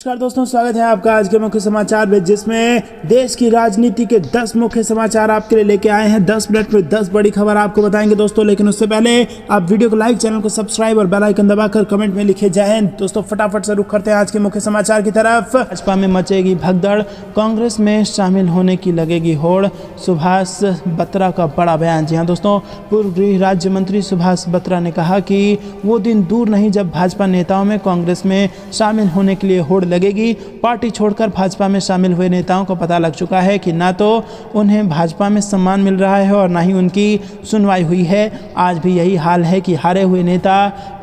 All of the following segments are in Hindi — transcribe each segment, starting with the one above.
नमस्कार दोस्तों, स्वागत है आपका आज के मुख्य समाचार में, जिसमें देश की राजनीति के 10 मुख्य समाचार आपके लिए लेके आए हैं। 10 मिनट में 10 बड़ी खबर आपको बताएंगे दोस्तों, लेकिन उससे पहले आप वीडियो को लाइक, चैनल को सब्सक्राइब और बेल आइकन दबाकर कमेंट में लिखे जय हिंद। दोस्तों फटाफट से रुख करते हैं आज के मुख्य समाचार की तरफ। भाजपा में मचेगी भगदड़, कांग्रेस में शामिल होने की लगेगी होड़, सुभाष बत्रा का बड़ा बयान। जी हाँ दोस्तों, पूर्व गृह राज्य मंत्री सुभाष बत्रा ने कहा कि वो दिन दूर नहीं जब भाजपा नेताओं में कांग्रेस में शामिल होने के लिए होड़ लगेगी। पार्टी छोड़कर भाजपा में शामिल हुए नेताओं को पता लग चुका है कि ना तो उन्हें भाजपा में सम्मान मिल रहा है और ना ही उनकी सुनवाई हुई है। आज भी यही हाल है कि हारे हुए नेता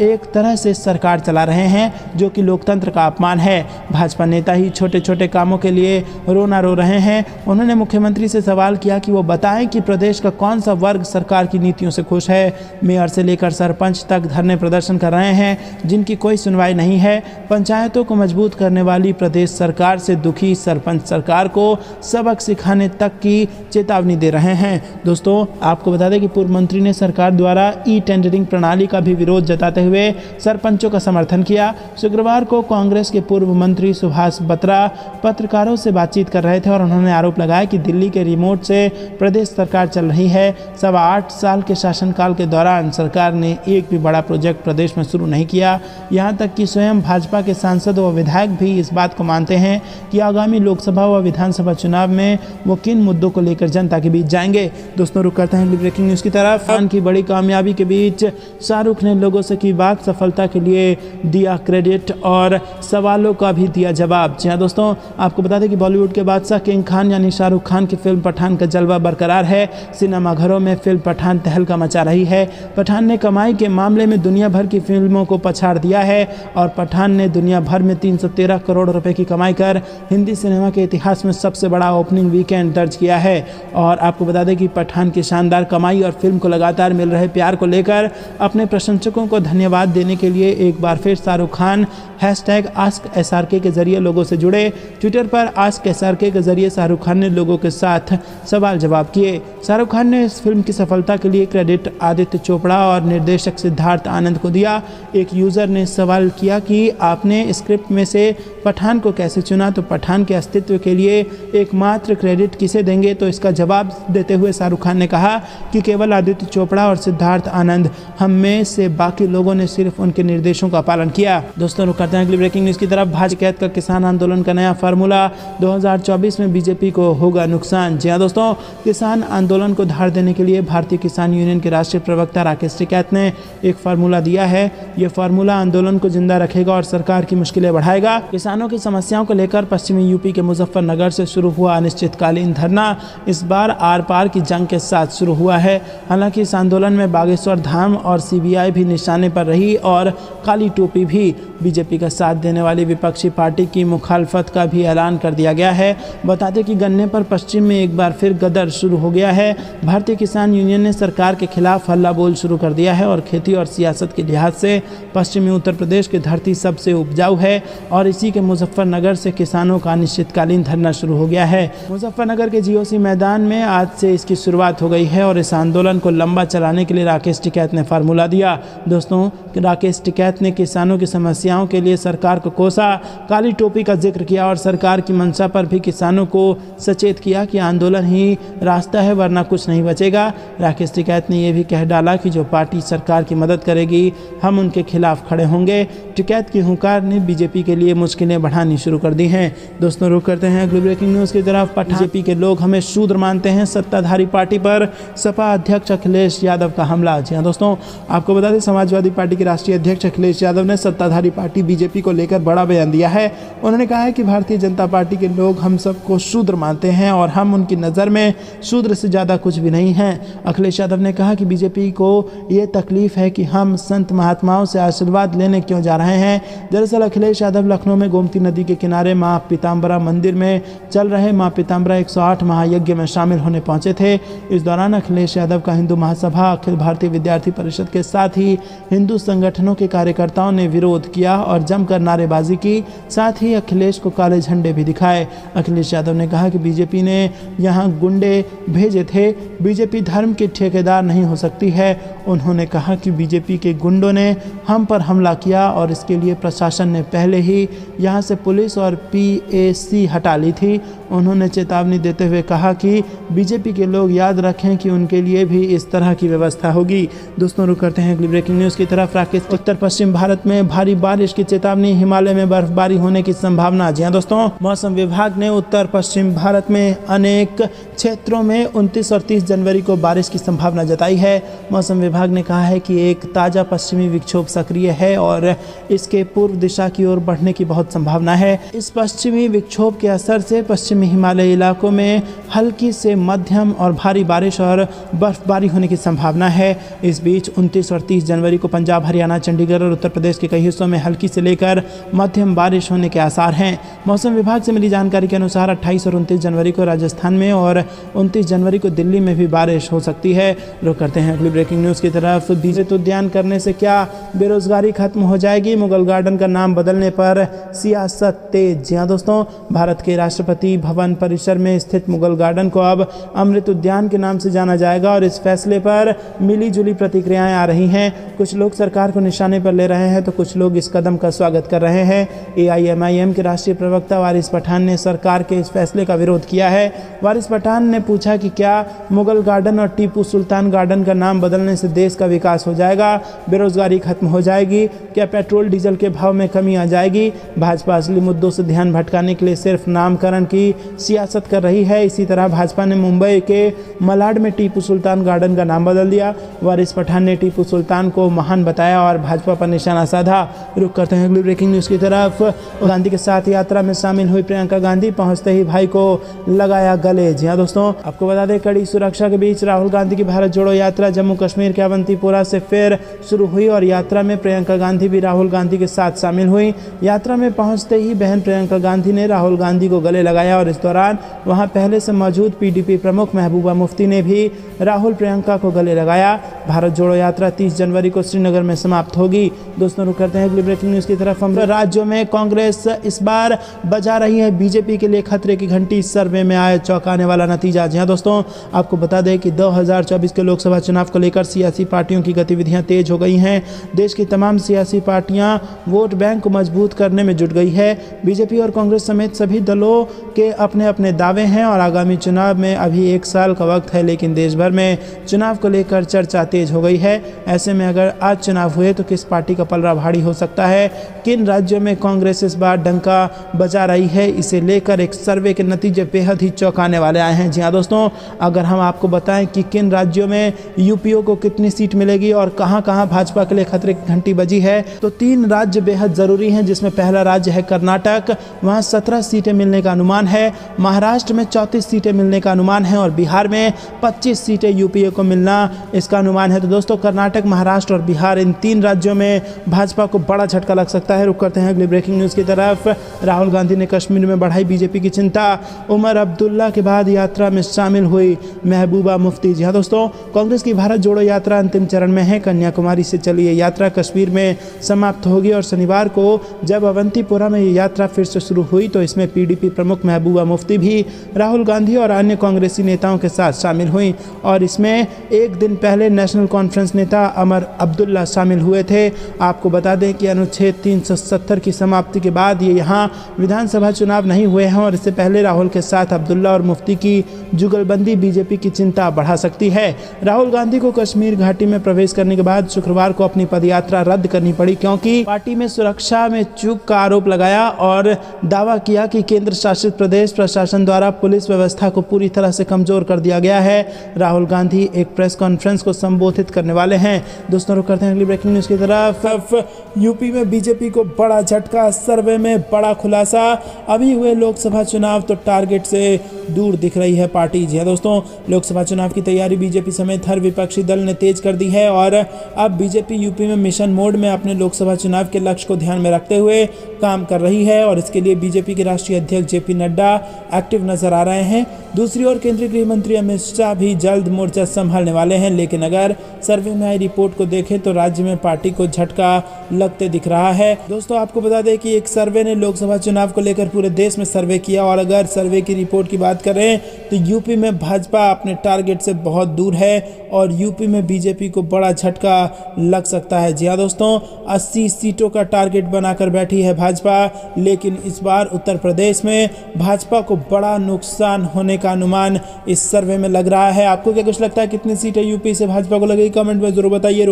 एक तरह से सरकार चला रहे हैं, जो कि लोकतंत्र का अपमान है। भाजपा नेता ही छोटे छोटे कामों के लिए रोना रो रहे हैं। उन्होंने मुख्यमंत्री से सवाल किया कि वो बताएं कि प्रदेश का कौन सा वर्ग सरकार की नीतियों से खुश है। मेयर से लेकर सरपंच तक धरने प्रदर्शन कर रहे हैं, जिनकी कोई सुनवाई नहीं है। पंचायतों को मजबूत करने वाली प्रदेश सरकार से दुखी सरपंच सरकार को सबक सिखाने तक की चेतावनी दे रहे हैं। दोस्तों आपको बता दें कि पूर्व मंत्री ने सरकार द्वारा ई टेंडरिंग प्रणाली का भी विरोध जताते हुए सरपंचों का समर्थन किया। शुक्रवार को कांग्रेस के पूर्व मंत्री सुभाष बत्रा पत्रकारों से बातचीत कर रहे थे और उन्होंने आरोप लगाया कि दिल्ली के रिमोट से प्रदेश सरकार चल रही है। 8.25 साल के शासनकाल के दौरान सरकार ने एक भी बड़ा प्रोजेक्ट प्रदेश में शुरू नहीं किया। यहाँ तक कि स्वयं भाजपा के सांसद व विधायक भी इस बात को मानते हैं कि आगामी लोकसभा व विधानसभा चुनाव में वो किन मुद्दों को लेकर जनता के बीच जाएंगे। दोस्तों रुक करते हैं ब्रेकिंग न्यूज़ की तरफ। खान की बड़ी कामयाबी के बीच शाहरुख ने लोगों से की बात, सफलता के लिए दिया क्रेडिट और सवालों का भी दिया जवाब। जी हाँ दोस्तों, आपको बता दें कि बॉलीवुड के बादशाह किंग खान यानी शाहरुख खान की फिल्म पठान का जलवा बरकरार है। सिनेमाघरों में फिल्म पठान तहलका मचा रही है। पठान ने कमाई के मामले में दुनिया भर की फिल्मों को पछाड़ दिया है और पठान ने दुनिया भर में 313 करोड़ रुपए की कमाई कर हिंदी सिनेमा के इतिहास में सबसे बड़ा ओपनिंग वीकेंड दर्ज किया है। और आपको बता दें कि पठान की शानदार कमाई और फिल्म को लगातार मिल रहे प्यार को लेकर अपने प्रशंसकों को धन्यवाद देने के लिए एक बार फिर शाहरुख खान #AskSRK के जरिए लोगों से जुड़े। ट्विटर पर AskSRK के जरिए शाहरुख खान ने लोगों के साथ सवाल जवाब किए। शाहरुख खान ने इस फिल्म की सफलता के लिए क्रेडिट आदित्य चोपड़ा और निर्देशक सिद्धार्थ आनंद को दिया। एक यूज़र ने सवाल किया कि आपने स्क्रिप्ट में से पठान को कैसे चुना, तो पठान के अस्तित्व के लिए एकमात्र क्रेडिट किसे देंगे, तो इसका जवाब देते हुए शाहरुख खान ने कहा कि केवल आदित्य चोपड़ा और सिद्धार्थ आनंद, हम में से बाकी लोगों ने सिर्फ उनके निर्देशों का पालन किया। दोस्तों रुक करते हैं अगली ब्रेकिंग न्यूज़ की तरफ। भाजपा का किसान आंदोलन का नया फार्मूला, 2024 में बीजेपी को होगा नुकसान। जी हाँ दोस्तों, किसान आंदोलन को धार देने के लिए भारतीय किसान यूनियन के राष्ट्रीय प्रवक्ता राकेश टिकैत ने एक फार्मूला दिया है। यह फार्मूला आंदोलन को जिंदा रखेगा और सरकार की मुश्किलें बढ़ाएगा। किसानों की समस्याओं को लेकर पश्चिमी यूपी के मुजफ्फरनगर से शुरू हुआ अनिश्चितकालीन धरना इस बार आर पार की जंग के साथ शुरू हुआ है। हालांकि इस आंदोलन में बागेश्वर धाम और सीबीआई भी निशाने पर रही और काली टोपी भी। बीजेपी का साथ देने वाली विपक्षी पार्टी की मुखालफत का भी ऐलान कर दिया गया है। बता दें कि गन्ने पर पश्चिम में एक बार फिर गदर शुरू हो गया है। भारतीय किसान यूनियन ने सरकार के खिलाफ हल्ला बोल शुरू कर दिया है और खेती और सियासत के लिहाज से पश्चिमी उत्तर प्रदेश की धरती सबसे उपजाऊ है और इसी के मुजफ्फरनगर से किसानों का अनिश्चितकालीन धरना शुरू हो गया है। मुजफ्फरनगर के जीओसी मैदान में आज से इसकी शुरुआत हो गई है और इस आंदोलन को लंबा चलाने के लिए राकेश टिकैत ने फार्मूला दिया। दोस्तों राकेश टिकैत ने किसानों की समस्याओं के लिए सरकार को कोसा, काली टोपी का जिक्र किया और सरकार की मंशा पर भी किसानों को सचेत किया कि आंदोलन ही रास्ता है वरना कुछ नहीं बचेगा। राकेश टिकैत ने यह भी कह डाला कि जो पार्टी सरकार की मदद करेगी हम उनके खिलाफ खड़े होंगे। टिकैत की हुंकार ने बीजेपी के लिए मुश्किलें बढ़ानी शुरू कर दी हैं। दोस्तों रुक करते हैं अगली ब्रेकिंग न्यूज़ की तरफ। बीजेपी के लोग हमें शूद्र मानते हैं, सत्ताधारी पार्टी पर सपा अध्यक्ष अखिलेश यादव का हमला। जी हाँ दोस्तों, आपको बता दें समाजवादी पार्टी के राष्ट्रीय अध्यक्ष अखिलेश यादव ने सत्ताधारी पार्टी बीजेपी को लेकर बड़ा बयान दिया है। उन्होंने कहा है कि भारतीय जनता पार्टी के लोग हम सबको शूद्र मानते हैं और हम उनकी नज़र में शूद्र से ज़्यादा कुछ भी नहीं हैं। अखिलेश यादव ने कहा कि बीजेपी को ये तकलीफ है कि हम संत महात्माओं से आशीर्वाद लेने क्यों जा रहे हैं। दरअसल अखिलेश यादव लखनऊ में गोमती नदी के किनारे माँ पीताम्बरा मंदिर में चल रहे माँ पीताम्बरा 108 महायज्ञ में शामिल होने पहुंचे थे। इस दौरान अखिलेश यादव का हिंदू महासभा, अखिल भारतीय विद्यार्थी परिषद के साथ ही हिंदू संगठनों के कार्यकर्ताओं ने विरोध किया और जमकर नारेबाजी की। साथ ही अखिलेश को काले झंडे भी दिखाए। अखिलेश यादव ने कहा कि बीजेपी ने यहाँ गुंडे भेजे थे, बीजेपी धर्म की ठेकेदार नहीं हो सकती है। उन्होंने कहा कि बीजेपी के गुंडों ने हम पर हमला किया और इसके लिए प्रशासन ने पहले ही यहाँ से पुलिस और PAC हटा ली थी। उन्होंने चेतावनी देते हुए कहा कि बीजेपी के लोग याद रखें कि उनके लिए भी इस तरह की व्यवस्था होगी। दोस्तों रुक करते हैं अगली ब्रेकिंग न्यूज़ की तरफ। राकेश, उत्तर पश्चिम भारत में भारी बारिश की चेतावनी, हिमालय में बर्फबारी होने की संभावना। जी हाँ दोस्तों, मौसम विभाग ने उत्तर पश्चिम भारत में अनेक क्षेत्रों में 29 और 30 जनवरी को बारिश की संभावना जताई है। मौसम विभाग ने कहा है कि एक ताज़ा पश्चिमी विक्षोभ सक्रिय है और इसके पूर्व दिशा की ओर बढ़ने की बहुत संभावना है। इस पश्चिमी विक्षोभ के असर से पश्चिमी हिमालय इलाकों में हल्की से मध्यम और भारी बारिश और बर्फबारी होने की संभावना है। इस बीच 29 और 30 जनवरी को पंजाब, हरियाणा, चंडीगढ़ और उत्तर प्रदेश के कई हिस्सों में हल्की से लेकर मध्यम बारिश होने के आसार हैं। मौसम विभाग से मिली जानकारी के अनुसार 28 और 29 जनवरी को राजस्थान में और 29 जनवरी को दिल्ली में भी बारिश हो सकती है। रुक करते हैं अगली ब्रेकिंग न्यूज़ की तरफ। बीजेपी उद्यान करने से क्या बेरोजगारी खत्म हो जाएगी? मुगल गार्डन का नाम बदलने पर सियासत तेज। जी हाँ दोस्तों, भारत के राष्ट्रपति भवन परिसर में स्थित मुगल गार्डन को अब अमृत उद्यान के नाम से जाना जाएगा और इस फैसले पर मिली जुली प्रतिक्रियाएं आ रही हैं। कुछ लोग सरकार को निशाने पर ले रहे हैं तो कुछ लोग इस कदम का स्वागत कर रहे हैं। AIMIM के राष्ट्रीय प्रवक्ता वारिस पठान ने सरकार के इस फैसले का विरोध किया है। वारिस पठान ने पूछा कि क्या मुगल गार्डन और टीपू सुल्तान गार्डन का नाम बदलने से देश का विकास हो जाएगा, बेरोजगारी खत्म हो जाएगी, क्या पेट्रोल डीजल के भाव में कमी आ जाएगी? भाजपा असली मुद्दों से ध्यान भटकाने के लिए सिर्फ नामकरण की सियासत कर रही है। इसी तरह भाजपा ने मुंबई के मलाड में टीपू सुल्तान गार्डन का नाम बदल दिया। वारिस पठान ने टीपू सुल्तान को महान बताया और भाजपा पर निशाना साधा। रुक करते हैं अगली ब्रेकिंग न्यूज़ की तरफ। गांधी के साथ यात्रा में शामिल हुई प्रियंका गांधी, पहुंचते ही भाई को लगाया गले। जी हाँ दोस्तों, आपको बता दें कड़ी सुरक्षा के बीच राहुल गांधी की भारत जोड़ो यात्रा जम्मू कश्मीर के अवंतीपोरा से फिर शुरू हुई और यात्रा में प्रियंका गांधी भी राहुल गांधी के साथ शामिल हुई। यात्रा में पहुंचते ही बहन प्रियंका गांधी ने राहुल गांधी को गले लगाया और इस दौरान वहां पहले से मौजूद PDP प्रमुख महबूबा मुफ्ती ने भी राहुल प्रियंका को गले लगाया। भारत जोड़ो यात्रा 30 जनवरी को श्रीनगर में समाप्त होगी। दोस्तों रुक करते हैं अगली ब्रेकिंग न्यूज़ की तरफ। हम राज्यों में कांग्रेस इस बार बजा रही है बीजेपी के लिए खतरे की घंटी, सर्वे में आए चौंकाने वाला नतीजा। जी हाँ दोस्तों, आपको बता दें कि 2024 के लोकसभा चुनाव को लेकर सियासी पार्टियों की गतिविधियां तेज हो गई हैं। देश की तमाम सियासी पार्टियां वोट बैंक को मजबूत करने में जुट गई है। बीजेपी और कांग्रेस समेत सभी दलों के अपने अपने दावे हैं और आगामी चुनाव में अभी 1 साल का वक्त है, लेकिन देश भर में चुनाव को लेकर चर्चा तेज हो गई है। ऐसे में अगर आज चुनाव हुए तो किस पार्टी का पलड़ा भारी हो सकता है? किन राज्यों में कांग्रेस इस बार डंका बजा रही है, इसे लेकर एक सर्वे के नतीजे बेहद ही चौंकाने वाले आए हैं। जी हाँ दोस्तों, अगर हम आपको बताएं कि किन राज्यों में यूपीओ को कितनी सीट मिलेगी और कहां कहां भाजपा के लिए खतरे की घंटी बजी है, तो 3 राज्य बेहद जरूरी हैं, जिसमें पहला राज्य है कर्नाटक, वहां 17 सीटें मिलने का अनुमान है। महाराष्ट्र में 34 सीटें मिलने का अनुमान है और बिहार में 25 सीटें यूपीए को मिलना इसका अनुमान है। तो दोस्तों, कर्नाटक, महाराष्ट्र और बिहार, इन 3 राज्यों में भाजपा को बड़ा झटका लग सकता है। रुक करते हैं अगली ब्रेकिंग न्यूज़ की तरफ। राहुल गांधी ने कश्मीर में बढ़ाई बीजेपी की चिंता, उमर अब्दुल्ला के बाद यात्रा में शामिल हुई महबूबा मुफ्ती। जी हाँ दोस्तों, कांग्रेस की भारत जोड़ो यात्रा अंतिम चरण में है। कन्याकुमारी से चली ये यात्रा कश्मीर में समाप्त होगी और शनिवार को जब अवंतीपोरा में ये यात्रा फिर से शुरू हुई तो इसमें PDP प्रमुख महबूबा मुफ्ती भी राहुल गांधी और अन्य कांग्रेसी नेताओं के साथ शामिल हुई और इसमें एक दिन पहले नेशनल कॉन्फ्रेंस नेता उमर अब्दुल्ला शामिल हुए थे। आपको बता दें कि अनुच्छेद 370 की समाप्ति के बाद ये यहाँ विधानसभा चुनाव नहीं हुए हैं और इससे पहले राहुल के साथ अब्दुल्ला और मुफ्ती की जुगलबंदी बीजेपी की चिंता बढ़ा सकती है। राहुल गांधी को कश्मीर घाटी में प्रवेश करने के बाद शुक्रवार को अपनी पदयात्रा रद्द करनी पड़ी क्योंकि पार्टी में सुरक्षा में चूक का आरोप लगाया और दावा किया कि केंद्र शासित प्रदेश प्रशासन द्वारा पुलिस व्यवस्था को पूरी तरह से कमजोर कर दिया गया है। राहुल गांधी एक प्रेस कॉन्फ्रेंस को संबोधित करने वाले हैं। दोस्तों रुक करते हैं अगली ब्रेकिंग न्यूज़ की तरफ। यूपी में बीजेपी को बड़ा झटका, सर्वे में बड़ा खुलासा। अभी हुए लोकसभा चुनाव तो टारगेट से दूर दिख रही है पार्टी। जी दोस्तों, लोकसभा चुनाव की तैयारी बीजेपी समेत हर विपक्षी दल ने तेज कर दी है और अब बीजेपी यूपी में मिशन मोड में अपने लोकसभा चुनाव के लक्ष्य को ध्यान में रखते हुए काम कर रही है और इसके लिए बीजेपी के राष्ट्रीय अध्यक्ष JP नड्डा ज़्यादा एक्टिव नजर आ रहे हैं। दूसरी ओर केंद्रीय गृह मंत्री अमित शाह भी जल्द मोर्चा संभालने वाले हैं, लेकिन अगर सर्वे में आई रिपोर्ट को देखें तो राज्य में पार्टी को झटका लगते दिख रहा है। दोस्तों आपको बता दें कि एक सर्वे ने लोकसभा चुनाव को लेकर पूरे देश में सर्वे किया और अगर सर्वे की रिपोर्ट की बात करें तो यूपी में भाजपा अपने टारगेट से बहुत दूर है और यूपी में बीजेपी को बड़ा झटका लग सकता है। जी हाँ दोस्तों, 80 सीटों का टारगेट बनाकर बैठी है भाजपा, लेकिन इस बार उत्तर प्रदेश में भाजपा को बड़ा नुकसान होने का अनुमान इस सर्वे में लग रहा है। आपको क्या कुछ लगता है कितनी सीटें यूपी से भाजपा को लगेगी? कमेंट में जरूर बताइए।